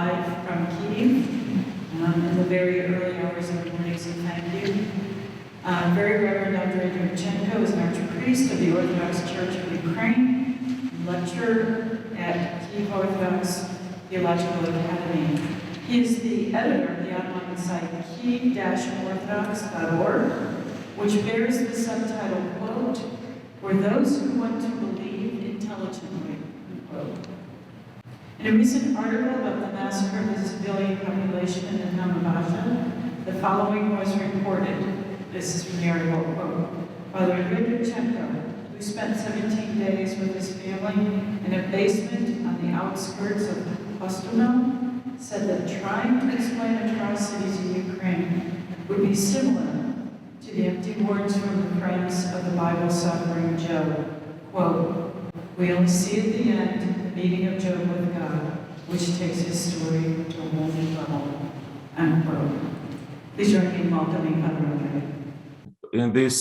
live from Kyiv in the very early hours of the morning, so thank you. Very Reverend Andriy Dudchenko is an Archpriest of the Orthodox Church of Ukraine, lecturer at Kyiv Orthodox Theological Academy. He is the editor of the online site kyiv-orthodox.org, which bears the subtitle, quote, "For those who want to believe intelligently," unquote. In a recent article about the massacre of the civilian population in the town of Asha, the following was reported. This is from the article, quote, "Father Andriy Dudchenko, who spent 17 days with his family in a basement on the outskirts of Hostomel, said that trying to explain atrocities in Ukraine would be similar to the empty words from the friends of the Bible-suffering Job. Quote, "We only see at the end the meeting of Job with God, which takes his story to a whole new level." Unquote. Please join me in welcoming Father Andriy. In this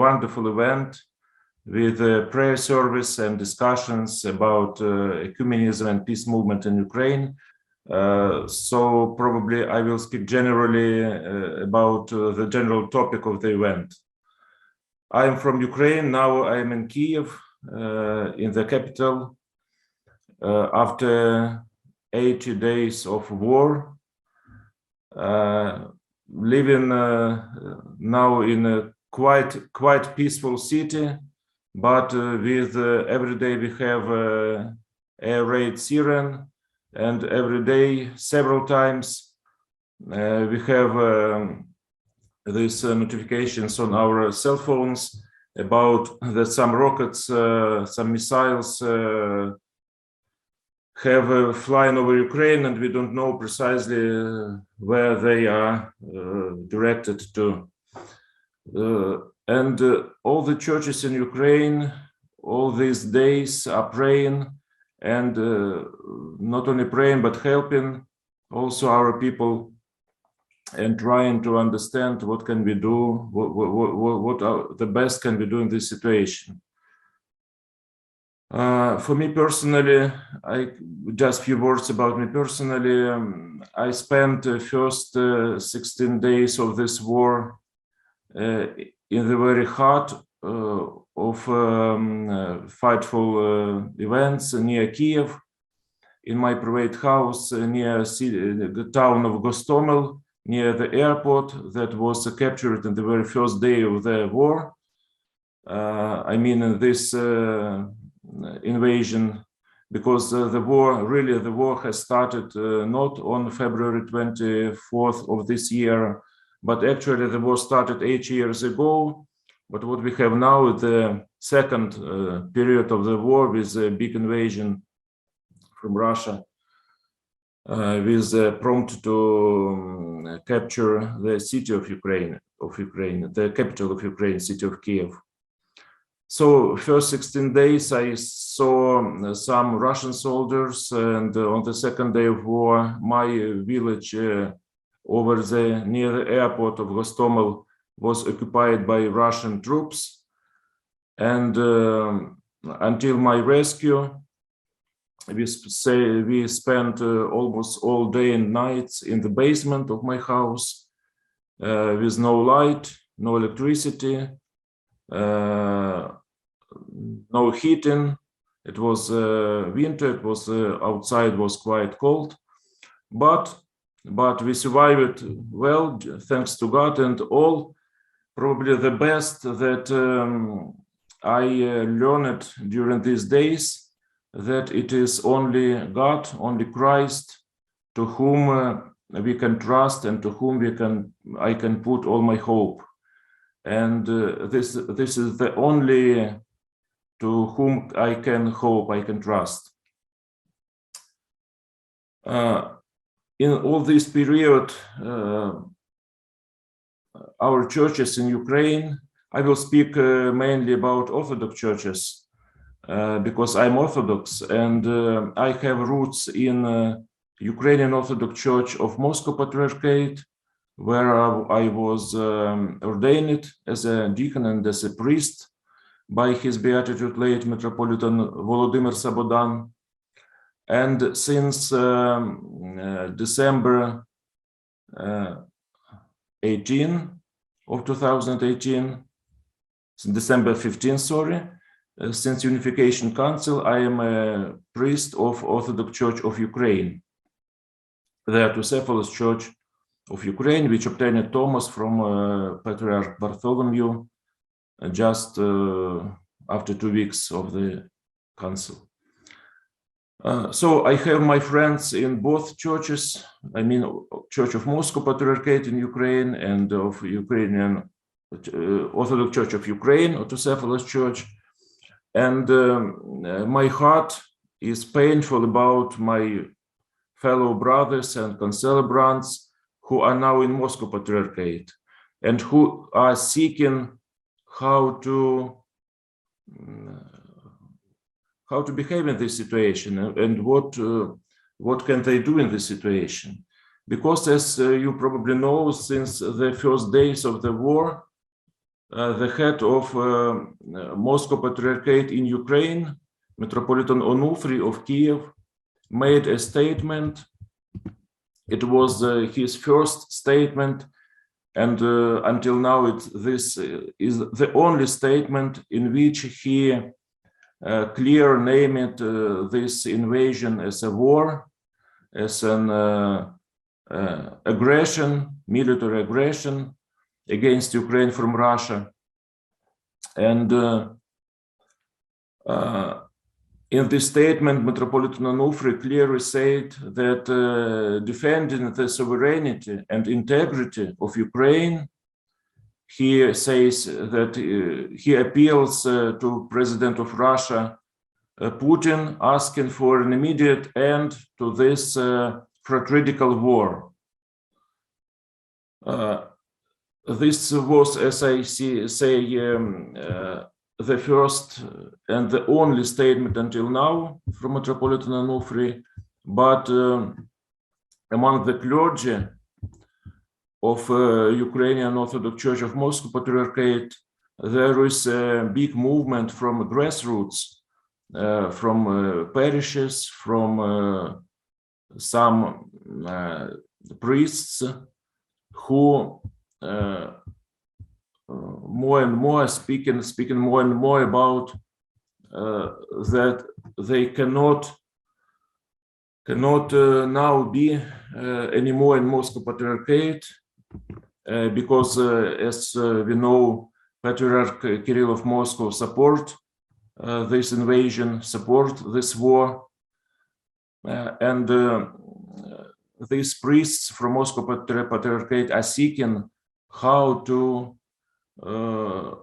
wonderful event, with prayer service and discussions about ecumenism and peace movement in Ukraine. So probably I will speak generally about the general topic of the event. I am from Ukraine, now I am in Kyiv, in the capital, after 80 days of war, living now in a quite peaceful city, but with every day we have air raid siren, and every day, several times, we have these notifications on our cell phones about that some rockets, some missiles have flying over Ukraine, and we don't know precisely where they are directed to. And all the churches in Ukraine, all these days are praying, and not only praying but helping also our people and trying to understand what can we do, what the best can we do in this situation. For me personally, just a few words about me personally. I spent the first 16 days of this war in the very heart of fightful events near Kyiv, in my private house near the town of Gostomel, near the airport that was captured in the very first day of the war. I mean this invasion, because the war has started not on February 24th of this year, but actually the war started 8 years ago. But what we have now is the second period of the war, with a big invasion from Russia, with a prompt to capture the city of Ukraine, the capital of Ukraine, city of Kyiv. So first 16 days I saw some Russian soldiers, and on the second day of war, my village near the airport of Gostomel was occupied by Russian troops, and until my rescue, we spent almost all day and nights in the basement of my house, with no light, no electricity, no heating. It was winter. It was outside was quite cold, but we survived well, thanks to God. And all, probably the best that I learned during these days, that it is only God, only Christ, to whom we can trust, and to whom I can put all my hope. And this is the only to whom I can hope, I can trust. In all this period, our churches in Ukraine, I will speak mainly about Orthodox churches, because I'm Orthodox, and I have roots in Ukrainian Orthodox Church of Moscow Patriarchate, where I was ordained as a deacon and as a priest by His Beatitude late Metropolitan Volodymyr Sabodan. And since December 18 of 2018, December 15, sorry, since Unification Council, I am a priest of Orthodox Church of Ukraine, the Autocephalous Church of Ukraine, which obtained Thomas from Patriarch Bartholomew just after 2 weeks of the council. So I have my friends in both churches, I mean, Church of Moscow Patriarchate in Ukraine and of Ukrainian Orthodox Church of Ukraine, Autocephalous Church. And my heart is painful about my fellow brothers and concelebrants who are now in Moscow Patriarchate and who are seeking how to behave in this situation and what can they do in this situation. Because as you probably know, since the first days of the war, the head of Moscow Patriarchate in Ukraine, Metropolitan Onufry of Kiev, made a statement. It was his first statement, and until now this is the only statement in which he clear named this invasion as a war, as an aggression, military aggression against Ukraine from Russia. And in this statement, Metropolitan Onufry clearly said that defending the sovereignty and integrity of Ukraine, he says that he appeals to President of Russia, Putin, asking for an immediate end to this fratridical war. This was, as I say, the first and the only statement until now from Metropolitan Onufry, but among the clergy of Ukrainian Orthodox Church of Moscow Patriarchate, there is a big movement from grassroots, from parishes, from some priests who more and more speaking more and more about that they cannot now be anymore in Moscow Patriarchate because as we know, Patriarch Kirill of Moscow support this invasion, support this war, and these priests from Moscow Patriarchate are seeking how to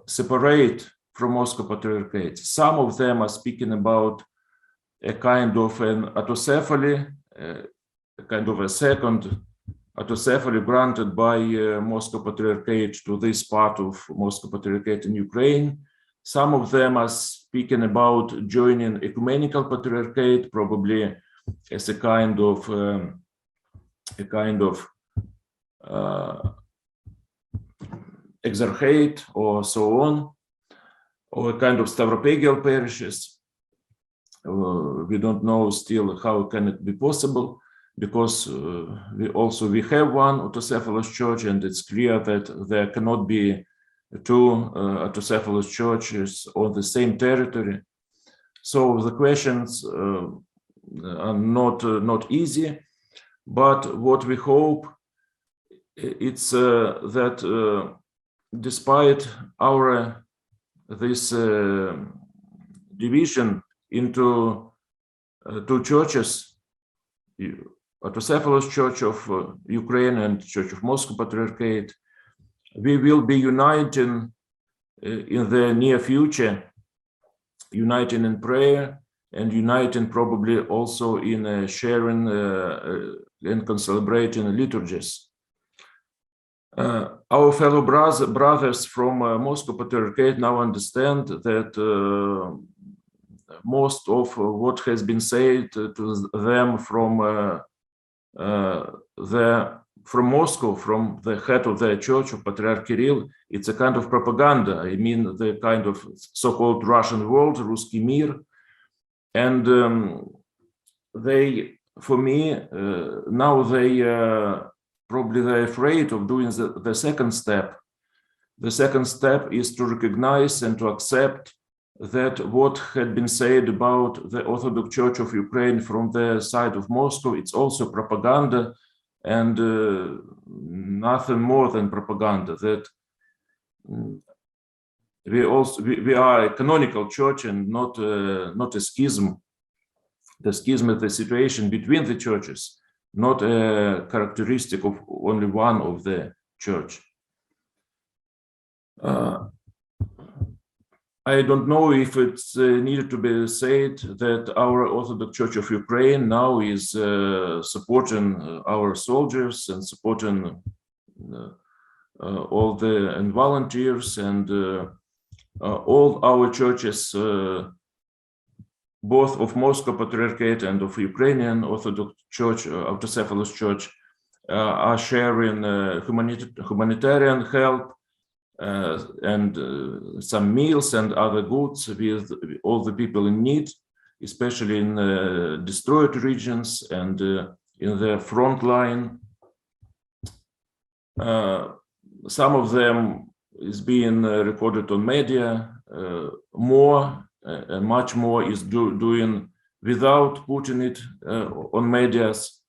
separate from Moscow Patriarchate. Some of them are speaking about a kind of an autocephaly, a kind of a second autocephaly granted by Moscow Patriarchate to this part of Moscow Patriarchate in Ukraine. Some of them are speaking about joining Ecumenical Patriarchate, probably as a kind of exarchate or so on, or a kind of Stavropagial parishes. We don't know still how can it be possible, because we have one autocephalous church, and it's clear that there cannot be two autocephalous churches on the same territory. So the questions are not easy, but what we hope it's that despite our this division into two churches, Autocephalous Church of Ukraine and Church of Moscow Patriarchate, we will be uniting in the near future, uniting in prayer and uniting probably also in sharing and concelebrating liturgies. Our fellow brothers from Moscow Patriarchate now understand that most of what has been said to them from Moscow, from the head of the church of Patriarch Kirill, it's a kind of propaganda. I mean, the kind of so-called Russian world, Ruski Mir. And for me, now probably they're afraid of doing the second step. The second step is to recognize and to accept that what had been said about the Orthodox Church of Ukraine from the side of Moscow, it's also propaganda and nothing more than propaganda. That we are a canonical church and not a schism. The schism is the situation between the churches, not a characteristic of only one of the church. I don't know if it's needed to be said that our Orthodox Church of Ukraine now is supporting our soldiers and supporting all the volunteers and all our churches, both of Moscow Patriarchate and of Ukrainian Orthodox Church, Autocephalous Church, are sharing humanitarian help and some meals and other goods with all the people in need, especially in destroyed regions and in the front line. Some of them is being recorded on media. Much more is doing without putting it on medias.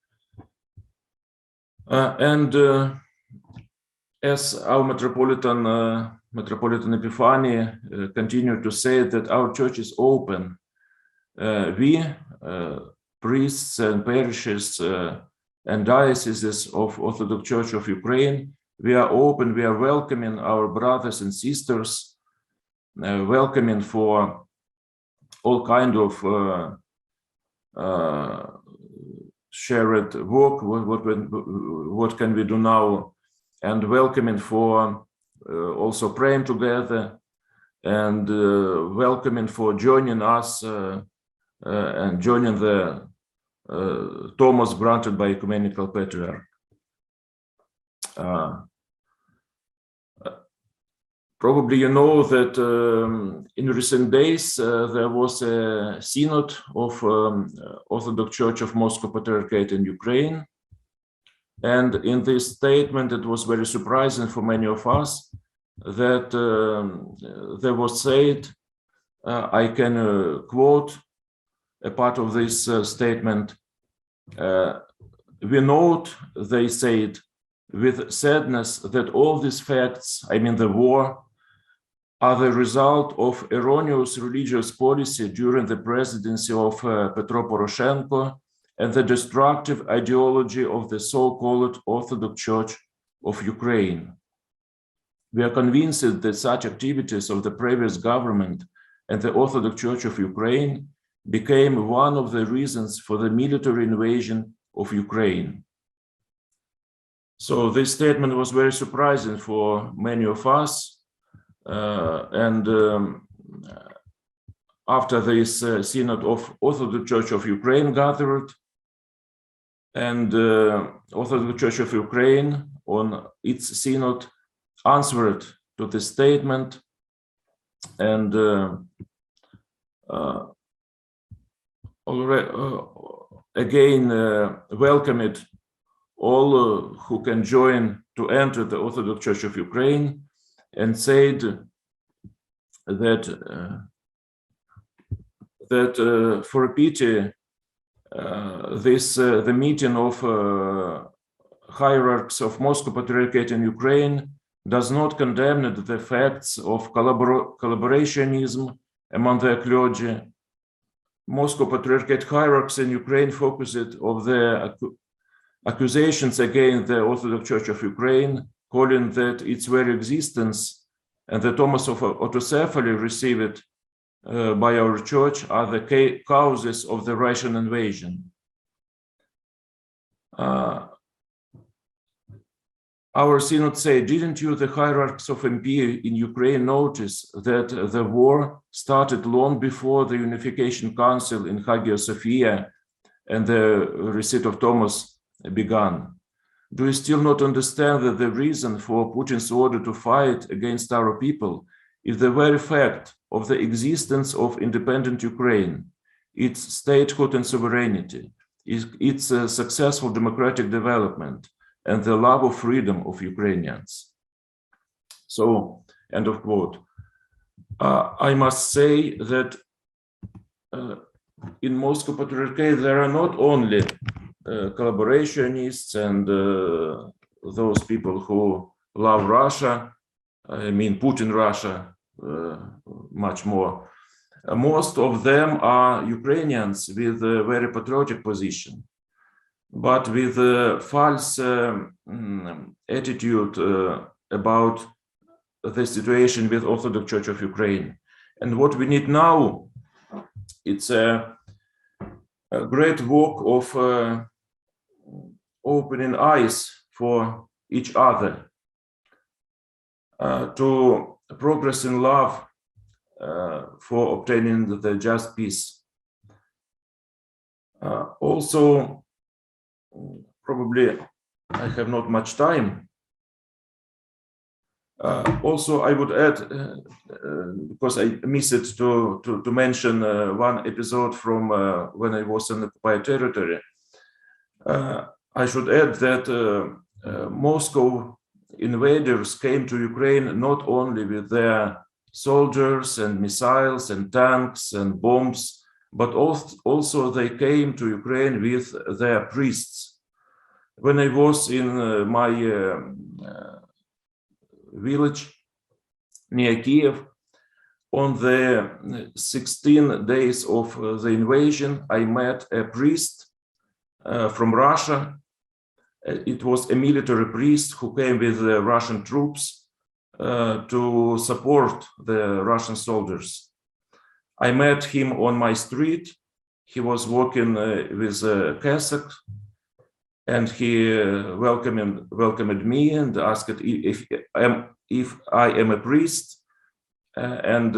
As our Metropolitan Epiphany continued to say that our church is open. We, priests and parishes and dioceses of Orthodox Church of Ukraine, we are open, we are welcoming our brothers and sisters, welcoming for all kind of shared work, what can we do now, and welcoming for also praying together, and welcoming for joining us and joining the Thomas granted by Ecumenical Patriarch. Probably you know that in recent days there was a synod of Orthodox Church of Moscow Patriarchate in Ukraine. And in this statement, it was very surprising for many of us that there was said, I can quote a part of this statement, we note, they said, with sadness that all these facts, I mean the war, are the result of erroneous religious policy during the presidency of Petro Poroshenko and the destructive ideology of the so-called Orthodox Church of Ukraine. We are convinced that such activities of the previous government and the Orthodox Church of Ukraine became one of the reasons for the military invasion of Ukraine. So this statement was very surprising for many of us. After this synod of Orthodox Church of Ukraine gathered, and Orthodox Church of Ukraine on its synod answered to the statement and again welcomed all who can join to enter the Orthodox Church of Ukraine, and said that for pity, the meeting of hierarchs of Moscow Patriarchate in Ukraine does not condemn the facts of collaborationism among the clergy. Moscow Patriarchate hierarchs in Ukraine focused on the accusations against the Orthodox Church of Ukraine, calling that its very existence and the Thomas of autocephaly received by our church are the causes of the Russian invasion. Our synod said, didn't you, the hierarchs of MP in Ukraine, notice that the war started long before the Unification Council in Hagia Sophia and the receipt of Thomas began? Do you still not understand that the reason for Putin's order to fight against our people is the very fact of the existence of independent Ukraine, its statehood and sovereignty, its successful democratic development and the love of freedom of Ukrainians. So, end of quote. I must say that in Moscow Patriarchate there are not only collaborationists and those people who love Russia, I mean Putin Russia much more. Most of them are Ukrainians with a very patriotic position, but with a false attitude about the situation with Orthodox Church of Ukraine. And what we need now, it's a great work of opening eyes for each other, to progress in love for obtaining the just peace. Also, probably I have not much time. Also, I would add, because I missed it to mention one episode from when I was in occupied territory. I should add that Moscow invaders came to Ukraine not only with their soldiers and missiles and tanks and bombs, but also they came to Ukraine with their priests. When I was in my village near Kiev, on the 16 days of the invasion, I met a priest from Russia. It was a military priest who came with the Russian troops to support the Russian soldiers. I met him on my street. He was walking with a cassock, and he welcomed me and asked if I am a priest. And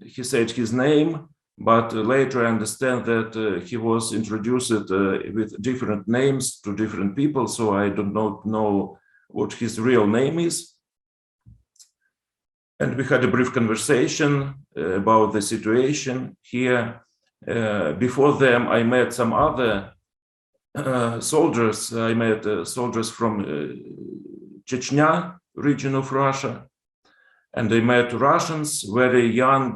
he said his name, but later I understand that he was introduced with different names to different people, so I do not know what his real name is. And we had a brief conversation about the situation here. Before them, I met some other soldiers. I met soldiers from Chechnya region of Russia, and I met Russians, very young,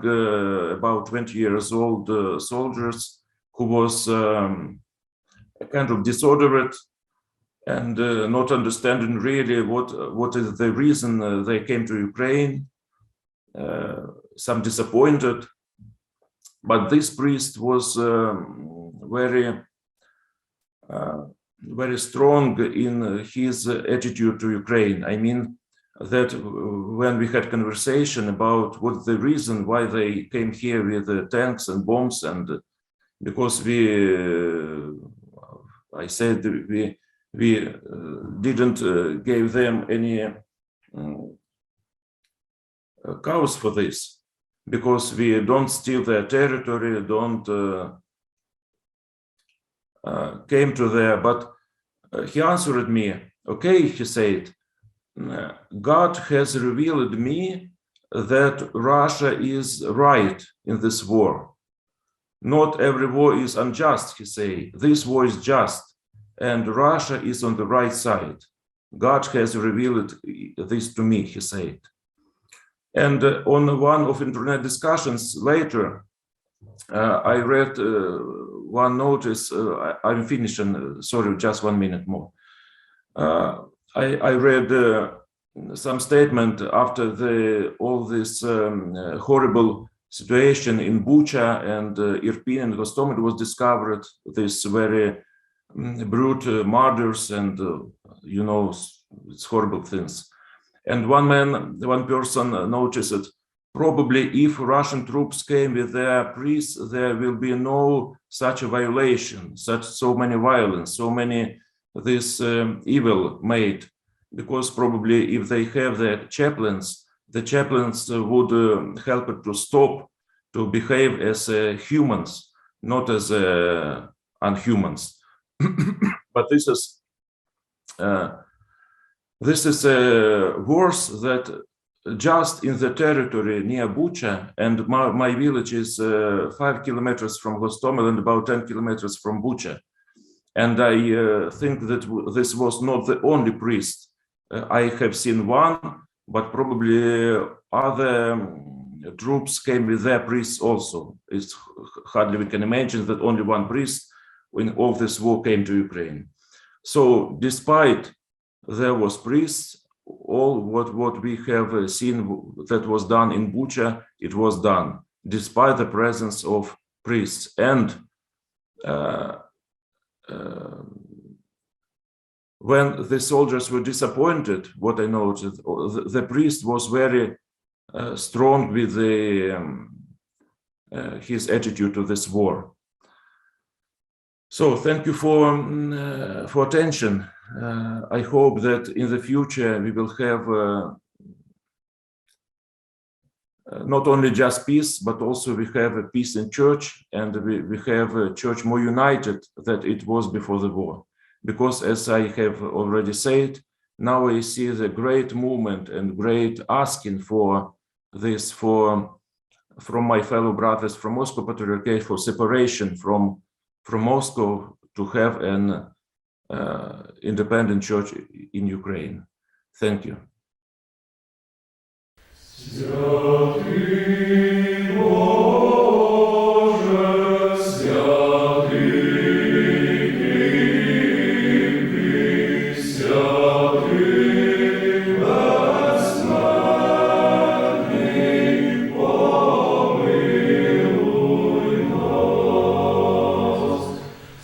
about 20 years old soldiers who was kind of disordered and not understanding really what is the reason they came to Ukraine. Some disappointed, but this priest was very strong in his attitude to Ukraine. I mean that when we had conversation about what the reason why they came here with tanks and bombs, and because I said we didn't give them any cause for this, because we don't steal their territory, don't came to there. But he answered me, okay, he said, God has revealed me that Russia is right in this war. Not every war is unjust, he said. This war is just, and Russia is on the right side. God has revealed this to me, he said. And on one of internet discussions later, I read one notice. I'm finishing, sorry, just 1 minute more. I read some statement after all this horrible situation in Bucha and Irpin and Gostomel was discovered, this very brute murders and, it's horrible things. And one person noticed, probably if Russian troops came with their priests, there will be no such a violation, so many violence, so many this evil made, because probably if they have the chaplains would help it to stop, to behave as humans, not as unhumans. But this is worse that just in the territory near Bucha, and my village is 5 kilometers from Gostomel and about 10 kilometers from Bucha. And I think that this was not the only priest. I have seen one, but probably other troops came with their priests also. It's hardly we can imagine that only one priest in all this war came to Ukraine. So despite there was priests, all what we have seen that was done in Bucha, it was done despite the presence of priests. And when the soldiers were disappointed, what I noticed, the priest was very strong with his attitude to this war. So thank you for attention. I hope that in the future we will have not only just peace, but also we have a peace in church, and we have a church more united than it was before the war. Because as I have already said, now I see the great movement and great asking for this from my fellow brothers from Moscow Patriarchate for separation from Moscow to have an independent church in Ukraine. Thank you.